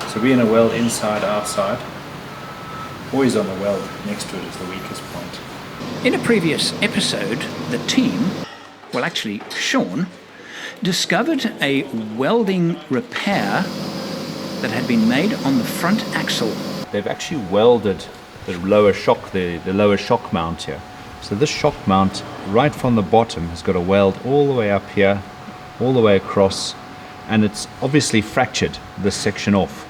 So we're in a weld inside, outside. Always on the weld next to it is the weakest point. In a previous episode, the team, well actually Sean, discovered a welding repair that had been made on the front axle. They've actually welded the lower shock, the lower shock mount here. So this shock mount right from the bottom has got a weld all the way up here, all the way across, and it's obviously fractured this section off,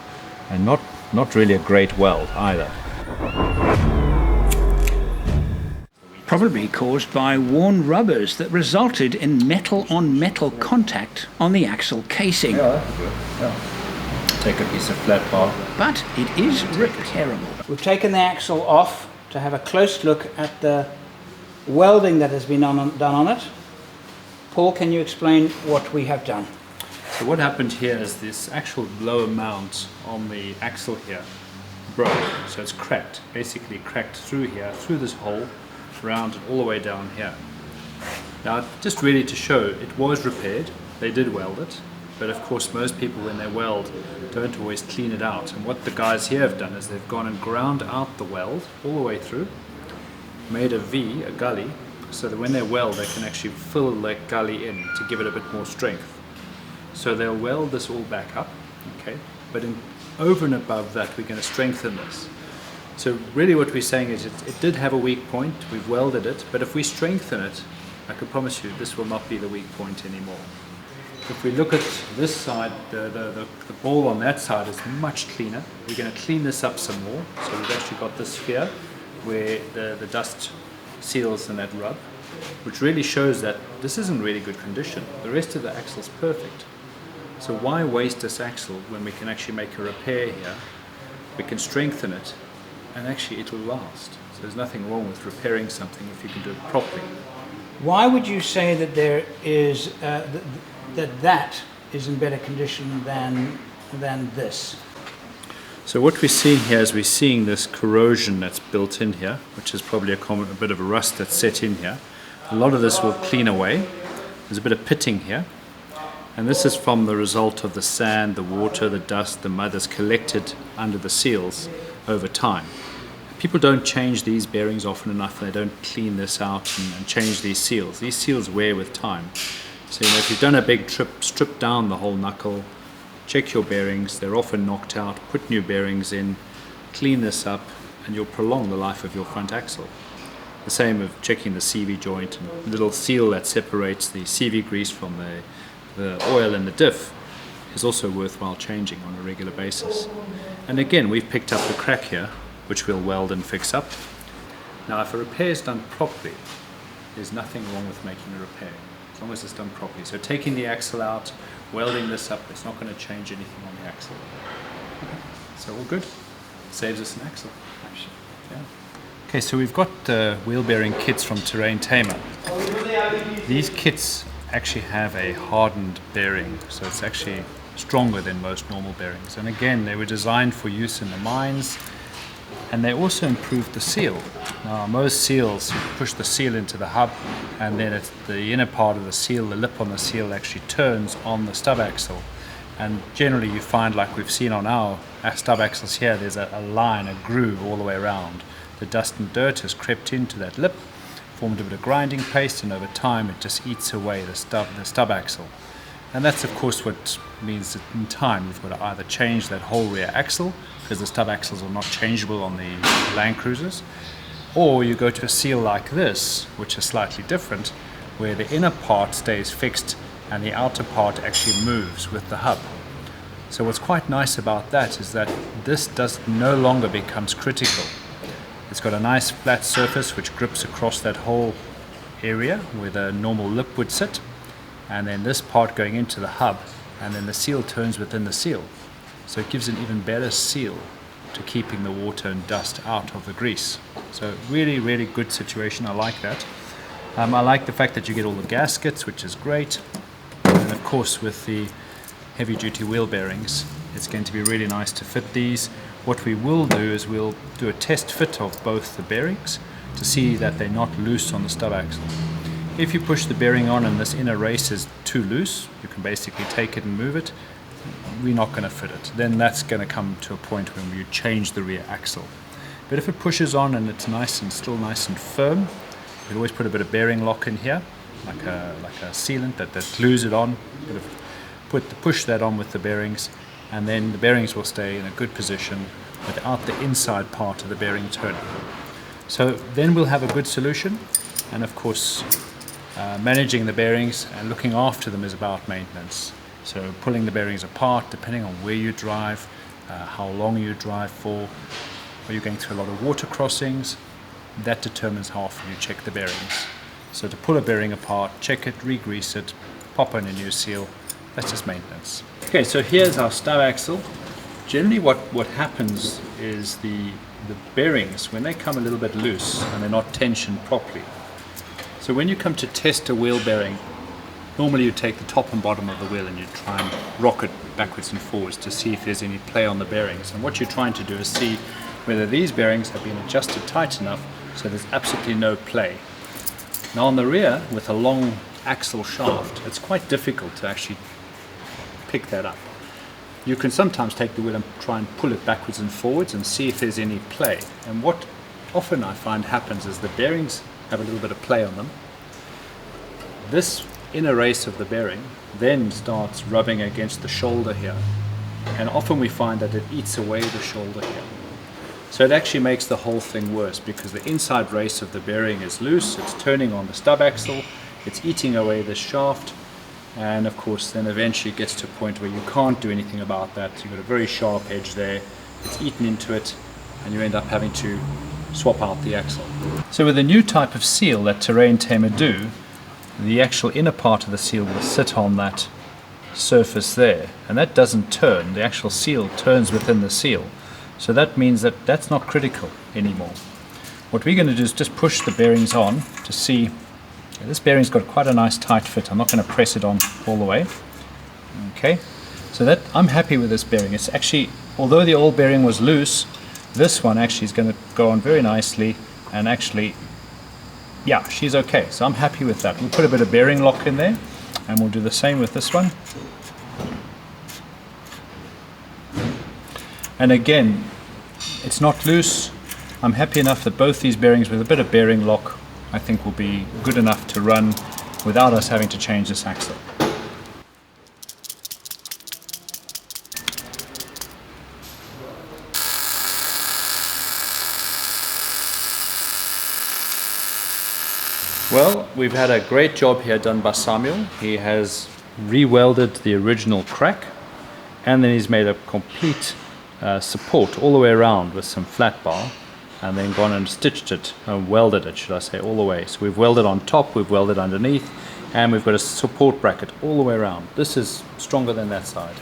and not really a great weld either. Probably caused by worn rubbers that resulted in metal-on-metal contact on the axle casing. Yeah, that's good. Yeah. Take a piece of flat bar. But it is repairable. We've taken the axle off to have a close look at the welding that has been done on it. Paul, can you explain what we have done? So what happened here is this actual lower mount on the axle here broke. So it's cracked, basically cracked through here, through this hole, round and all the way down here. Now, just really to show, it was repaired. They did weld it. But of course, most people when they weld don't always clean it out. And what the guys here have done is they've gone and ground out the weld all the way through, made a V, a gully, so that when they weld they can actually fill that gully in to give it a bit more strength. So they'll weld this all back up, okay? But over and above that we're going to strengthen this. So really what we're saying is it did have a weak point, we've welded it, but if we strengthen it, I can promise you this will not be the weak point anymore. If we look at this side, the ball on that side is much cleaner. We're going to clean this up some more. So we've actually got this sphere where the dust seals in that rub, which really shows that this is in really good condition. The rest of the axle is perfect. So why waste this axle when we can actually make a repair here? We can strengthen it and actually it will last. So there's nothing wrong with repairing something if you can do it properly. Why would you say that there is that is in better condition than this? So what we're seeing here is we're seeing this corrosion that's built in here, which is probably a bit of a rust that's set in here. A lot of this will clean away. There's a bit of pitting here. And this is from the result of the sand, the water, the dust, the mud that's collected under the seals over time. People don't change these bearings often enough, and they don't clean this out and change these seals. These seals wear with time. So if you've done a big trip, strip down the whole knuckle, check your bearings, they're often knocked out, put new bearings in, clean this up, and you'll prolong the life of your front axle. The same of checking the CV joint, and the little seal that separates the CV grease from the oil in the diff is also worthwhile changing on a regular basis. And again, we've picked up the crack here, which we'll weld and fix up. Now, if a repair is done properly, there's nothing wrong with making a repair, as long as it's done properly. So taking the axle out, welding this up, it's not going to change anything on the axle. Okay. So all good. Saves us an axle. Yeah. Okay, so we've got wheel bearing kits from Terrain Tamer. These kits actually have a hardened bearing, so it's actually stronger than most normal bearings. And again, they were designed for use in the mines, and they also improved the seal. Now, most seals, you push the seal into the hub, and then it's the inner part of the seal, the lip on the seal, actually turns on the stub axle. And generally you find, like we've seen on our stub axles here, there's a line, a groove all the way around. The dust and dirt has crept into that lip, formed a bit of grinding paste, and over time it just eats away the stub axle. And that's of course what means that in time you've got to either change that whole rear axle, because the stub axles are not changeable on the Landcruisers, or you go to a seal like this, which is slightly different, where the inner part stays fixed and the outer part actually moves with the hub. So what's quite nice about that is that this no longer becomes critical. It's got a nice flat surface which grips across that whole area where the normal lip would sit, and then this part going into the hub, and then the seal turns within the seal. So it gives an even better seal to keeping the water and dust out of the grease. So really, really good situation. I like that. I like the fact that you get all the gaskets, which is great. And of course, with the heavy duty wheel bearings, it's going to be really nice to fit these. What we will do is we'll do a test fit of both the bearings to see that they're not loose on the stub axle. If you push the bearing on and this inner race is too loose, you can basically take it and move it. we're not going to fit it. Then that's going to come to a point when you change the rear axle. But if it pushes on and it's nice and still nice and firm, you can always put a bit of bearing lock in here, like a sealant that glues it on. Push that on with the bearings, and then the bearings will stay in a good position without the inside part of the bearing turning. So then we'll have a good solution, and of course managing the bearings and looking after them is about maintenance. So pulling the bearings apart depending on where you drive, how long you drive for. Are you going through a lot of water crossings? That determines how often you check the bearings. So to pull a bearing apart, check it, re-grease it, pop on a new seal. That's just maintenance. Okay, so here's our stub axle. Generally what happens is the bearings, when they come a little bit loose and they're not tensioned properly. So when you come to test a wheel bearing, normally you take the top and bottom of the wheel and you try and rock it backwards and forwards to see if there's any play on the bearings. And what you're trying to do is see whether these bearings have been adjusted tight enough so there's absolutely no play. Now on the rear, with a long axle shaft, it's quite difficult to actually pick that up. You can sometimes take the wheel and try and pull it backwards and forwards and see if there's any play. And what often I find happens is the bearings have a little bit of play on them. This inner race of the bearing then starts rubbing against the shoulder here. And often we find that it eats away the shoulder here. So it actually makes the whole thing worse because the inside race of the bearing is loose, it's turning on the stub axle, it's eating away the shaft, and of course then eventually it gets to a point where you can't do anything about that. You've got a very sharp edge there, it's eaten into it, and you end up having to swap out the axle. So with a new type of seal that Terrain Tamer do, the actual inner part of the seal will sit on that surface there, and that doesn't turn. The actual seal turns within the seal. So that means that that's not critical anymore. What we're going to do is just push the bearings on to see. This bearing's got quite a nice tight fit. I'm not going to press it on all the way. Okay, so that I'm happy with this bearing. It's actually, although the old bearing was loose, this one actually is going to go on very nicely, and actually, yeah, she's okay. So I'm happy with that. We'll put a bit of bearing lock in there, and we'll do the same with this one. And again, it's not loose. I'm happy enough that both these bearings with a bit of bearing lock I think will be good enough to run without us having to change this axle. Well, we've had a great job here done by Samuel. He has re-welded the original crack, and then he's made a complete support all the way around with some flat bar, and then gone and stitched it, welded it, should I say, all the way. So we've welded on top, we've welded underneath, and we've got a support bracket all the way around. This is stronger than that side.